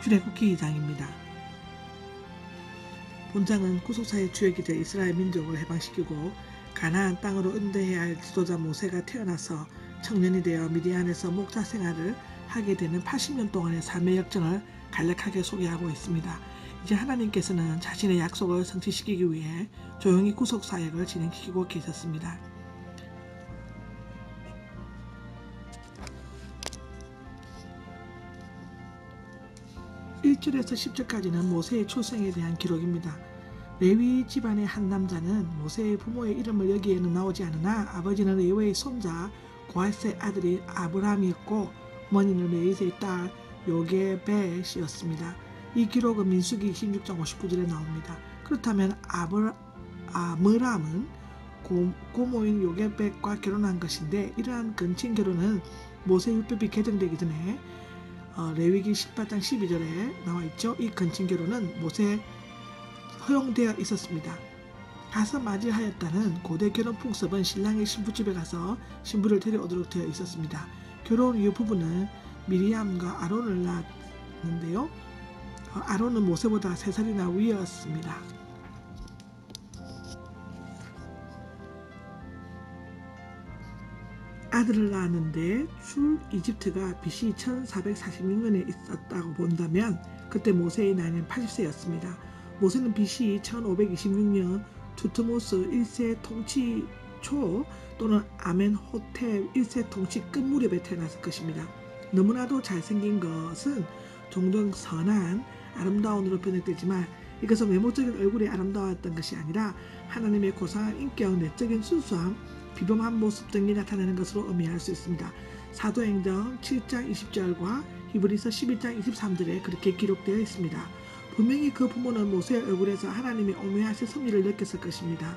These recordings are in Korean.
출애굽기 2장입니다. 본장은 구속사의 주역이 돼 이스라엘 민족을 해방시키고 가나안 땅으로 인도해야 할 지도자 모세가 태어나서 청년이 되어 미디안에서 목자 생활을 하게 되는 80년 동안의 삶의 역정을 간략하게 소개하고 있습니다. 이제 하나님께서는 자신의 약속을 성취시키기 위해 조용히 구속사역을 진행시키고 계셨습니다. 1절에서 10절까지는 모세의 출생에 대한 기록입니다. 레위 집안의 한 남자는 모세의 부모의 이름을 여기에는 나오지 않으나 아버지는 레위의 손자 고핫의 아들이 아브람이었고 어머니는 레윗의 딸 요게벳이었습니다. 이 기록은 민수기 26장 59절에 나옵니다. 그렇다면 아므람은 고모인 요게벳과 결혼한 것인데 이러한 근친 결혼은 모세율법이 개정되기 전에 레위기 18장 12절에 나와있죠. 이 근친 결혼은 모세에 허용되어 있었습니다. 가서 맞이하였다는 고대 결혼 풍습은 신랑의 신부집에 가서 신부를 데려오도록 되어 있었습니다. 결혼 이후 부부는 미리암과 아론을 낳았는데요. 아론은 모세보다 3살이나 위였습니다. 아들을 낳았는데 출 이집트가 BC 1446년에 있었다고 본다면 그때 모세의 나이는 80세였습니다. 모세는 BC 1526년 투트모스 1세 통치 초 또는 아멘호텝 1세 통치 끝 무렵에 태어났을 것입니다. 너무나도 잘생긴 것은 종종 선한 아름다움으로 변했되지만 이것은 외모적인 얼굴이 아름다웠던 것이 아니라 하나님의 고상한 인격, 내적인 순수함, 비범한 모습 등이 나타나는 것으로 의미할 수 있습니다. 사도행전 7장 20절과 히브리서 11장 23절에 그렇게 기록되어 있습니다. 분명히 그 부모는 모세의 얼굴에서 하나님의 오묘하신 섭리를 느꼈을 것입니다.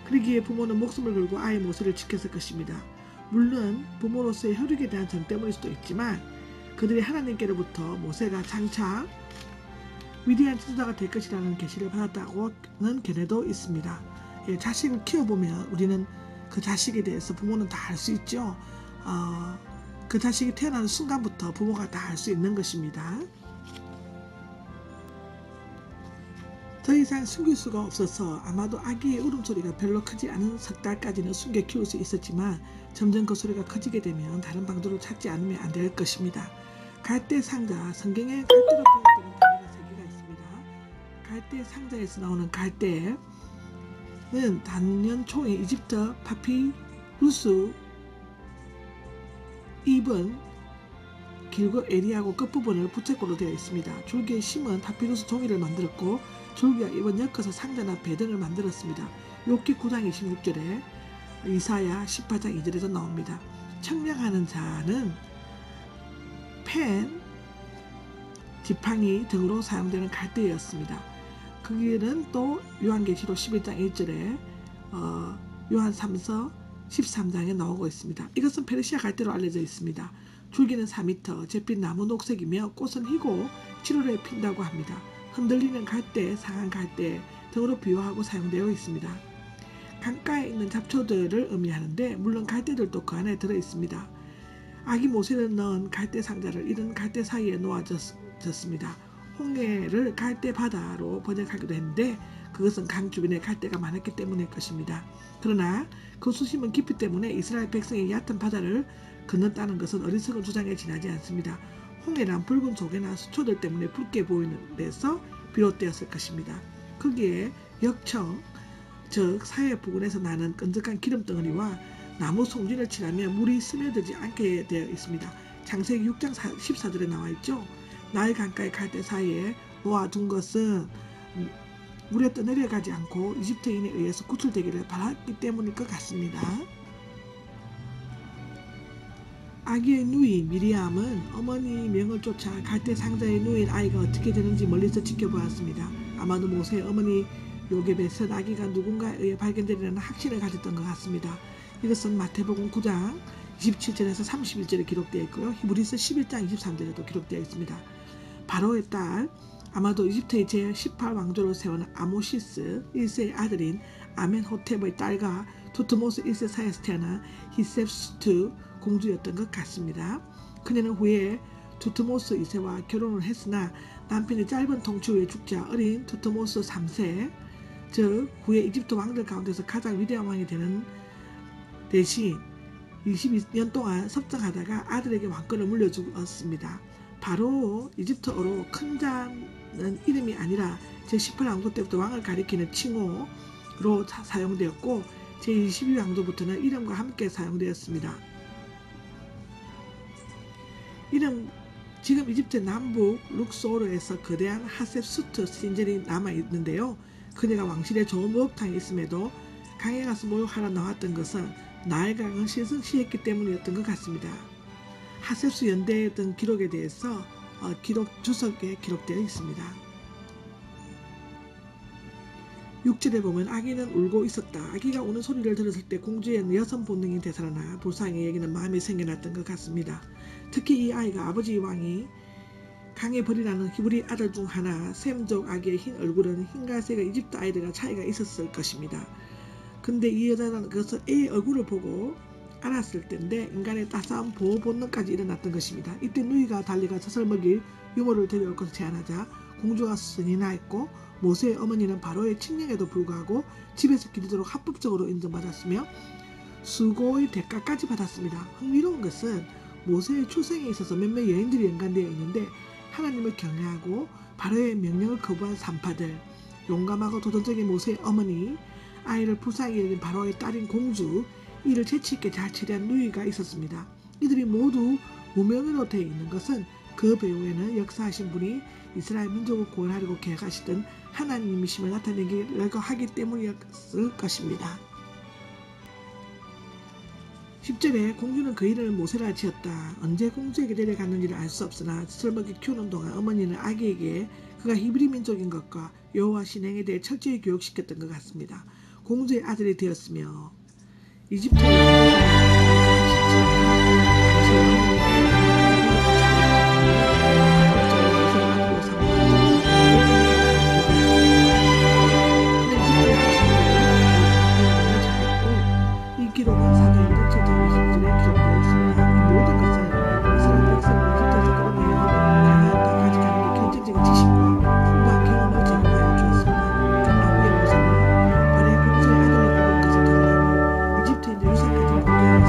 그러기에 부모는 목숨을 걸고 아이 모세를 지켰을 것입니다. 물론 부모로서의 혈육에 대한 정 때문일 수도 있지만 그들이 하나님께로부터 모세가 장차 위대한 지도자가 될 것이라는 계시를 받았다고는 견해도 있습니다. 자식을 키워보면 우리는 그 자식에 대해서 부모는 다 알 수 있죠. 그 자식이 태어나는 순간부터 부모가 다 알 수 있는 것입니다. 더 이상 숨길 수가 없어서 아마도 아기의 울음소리가 별로 크지 않은 석 달까지는 숨겨 키울 수 있었지만 점점 그 소리가 커지게 되면 다른 방도를 찾지 않으면 안 될 것입니다. 갈대 상자, 성경에 갈대로 표현되는 단어가 3개가 있습니다. 갈대 상자에서 나오는 갈대는 단년 초에 이집트 파피루스 잎은 길고 에리하고 끝부분을 부채꼴로 되어 있습니다. 줄기의 심은 파피루스 종이를 만들었고 줄기와 잎은 엮어서 상자나 배 등을 만들었습니다. 욥기 9장 26절에 이사야 18장 2절에도 나옵니다. 청량하는 자는 펜, 지팡이 등으로 사용되는 갈대였습니다. 그 길은 또 요한계시록 11장 1절에 요한 3서 13장에 나오고 있습니다. 이것은 페르시아 갈대로 알려져 있습니다. 줄기는 4m, 잿빛 나무 녹색이며 꽃은 희고 7월에 핀다고 합니다. 흔들리는 갈대, 상한 갈대 등으로 비유하고 사용되어 있습니다. 강가에 있는 잡초들을 의미하는데 물론 갈대들도 그 안에 들어있습니다. 아기 모세를 넣은 갈대 상자를 이른 갈대 사이에 놓아졌습니다. 홍해를 갈대 바다로 번역하기도 했는데 그것은 강 주변에 갈대가 많았기 때문일 것입니다. 그러나 그 수심은 깊이 때문에 이스라엘 백성이 얕은 바다를 건넜다는 것은 어리석은 주장에 지나지 않습니다. 홍해란 붉은 조개나 수초들 때문에 붉게 보이는 데서 비롯되었을 것입니다. 거기에 역청, 즉 사해 부근에서 나는 끈적한 기름덩어리와 나무 송진을 칠하면 물이 스며들지 않게 되어 있습니다. 창세기 6장 14절에 나와 있죠. 나일 강가의 갈대 사이에 놓아둔 것은 물에 떠내려가지 않고 이집트인에 의해서 구출되기를 바랐기 때문일 것 같습니다. 아기의 누이 미리암은 어머니 명을 쫓아 갈대 상자에 누인 아이가 어떻게 되는지 멀리서 지켜보았습니다. 아마도 모세의 어머니 요게벳은 아기가 누군가에 의해 발견되리라는 확신을 가졌던 것 같습니다. 이것은 마태복음 9장 27절에서 31절에 기록되어 있고요. 히브리서 11장 23절에도 기록되어 있습니다. 바로의 딸, 아마도 이집트의 제18왕조를 세운 아모시스 1세의 아들인 아멘호텝의 딸과 투트모스 1세 사이에서 태어난 히셉스투 공주였던 것 같습니다. 그녀는 후에 투트모스 2세와 결혼을 했으나 남편이 짧은 통치 후에 죽자 어린 투트모스 3세, 즉 후에 이집트 왕들 가운데서 가장 위대한 왕이 되는 대신 22년 동안 섭정하다가 아들에게 왕권을 물려주었습니다. 바로 이집트어로 큰 자는 이름이 아니라 제18왕조 때부터 왕을 가리키는 칭호로 사용되었고 제22왕조부터는 이름과 함께 사용되었습니다. 지금 이집트 남북 룩소르에서 거대한 하셉수트 신전이 남아있는데요. 그녀가 왕실의 좋은 목욕탕에 있음에도 강에 가서 목욕하러 나왔던 것은 나일강을 시승시했기 때문이었던 것 같습니다. 하셉수 연대의 등 기록에 대해서 주석에 기록되어 있습니다. 6절에 보면 아기는 울고 있었다. 아기가 우는 소리를 들었을 때 공주의 여성 본능이 되살아나 불쌍히 여기는 마음이 생겨났던 것 같습니다. 특히 이 아이가 아버지 왕이 강에 버리라는 히브리 아들 중 하나 셈족 아기의 흰 얼굴은 흰갈색의 이집트 아이들과 차이가 있었을 것입니다. 근데 이 여자는 그것을 애의 얼굴을 보고 알았을 때인데 인간의 따스한 보호 본능까지 일어났던 것입니다. 이때 누이가 달리가 젖을 먹일 유모를 데려올 것을 제안하자 공주가 승인이 나했고 모세의 어머니는 바로의 칙령에도 불구하고 집에서 기르도록 합법적으로 인정받았으며 수고의 대가까지 받았습니다. 흥미로운 것은 모세의 출생에 있어서 몇몇 여인들이 연관되어 있는데 하나님을 경외하고 바로의 명령을 거부한 산파들, 용감하고 도전적인 모세의 어머니, 아이를 불쌍히 여긴 바로의 딸인 공주, 이를 재치있게 잘 처리한 누이가 있었습니다. 이들이 모두 무명으로 되어 있는 것은 그 배후에는 역사하신 분이 이스라엘 민족을 구원하려고 계획하시던 하나님이심을 나타내려고 하기 때문이었을 것입니다. 10절에 공주는 그 이름을 모세라 지었다. 언제 공주에게 데려갔는지를 알 수 없으나 젖을 먹이 키우는 동안 어머니는 아기에게 그가 히브리 민족인 것과 여호와 신행에 대해 철저히 교육시켰던 것 같습니다. 공주의 아들이 되었으며 이 기록은 사도행전 7장 20절에 기록되어 있습니다. 이 모든 것은 이스라엘 백성을 이집트에서 끌어내어 가나안 땅까지 가는 데 결정적인 지식과 풍부한 경험을 제공하여 주었습니다. 그러나 후에 모세는 바로의 공주의 아들을 보고 것을 경고하고 이집트인의 유산까지 공개하였습니다.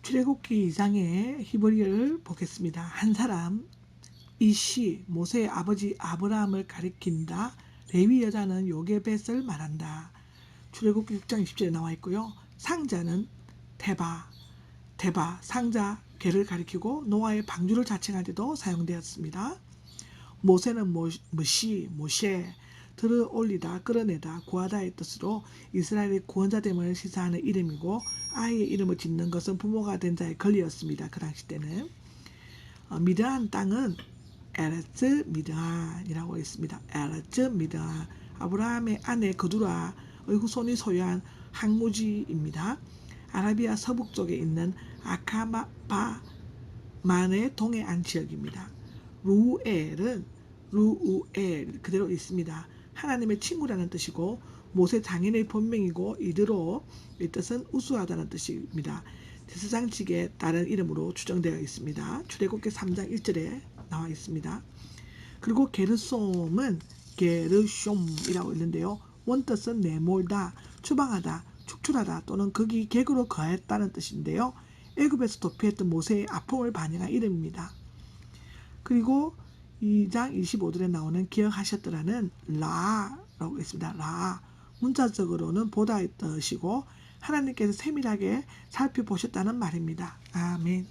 출애굽기 2장의 히브리어를 보겠습니다. 한 사람 이시 모세의 아버지 아브라함을 가리킨다. 레위 여자는 요게벳을 말한다. 출애굽기 6장 20절에 나와 있고요. 상자는 테바 상자 개를 가리키고 노아의 방주를 자칭할 때도 사용되었습니다. 모세는 모셰 들어 올리다 끌어내다 구하다의 뜻으로 이스라엘의 구원자됨을 시사하는 이름이고 아이의 이름을 짓는 것은 부모가 된 자의 권리였습니다. 그 당시 때는 미드안 땅은 에레츠 미드안이라고 있습니다. 에레츠 미드안 아브라함의 아내 그두라의 후손이 소유한 항무지입니다. 아라비아 서북쪽에 있는 아카바만의 동해안 지역입니다. 루엘은 루우엘 그대로 있습니다. 하나님의 친구라는 뜻이고 모세 장인의 본명이고 이드로 이 뜻은 우수하다는 뜻입니다. 제사장직에 다른 이름으로 추정되어 있습니다. 출애굽기 3장 1절에 나와 있습니다. 그리고 게르솜은 게르숑이라고 있는데요. 원뜻은 내몰다, 추방하다, 축출하다 또는 극이 객으로 거했다는 뜻인데요. 애굽에서 도피했던 모세의 아픔을 반영한 이름입니다. 그리고 2장 25절에 나오는 기억하셨더라는 라라고 있습니다. 라 문자적으로는 보다의 뜻이고 하나님께서 세밀하게 살펴보셨다는 말입니다. 아멘.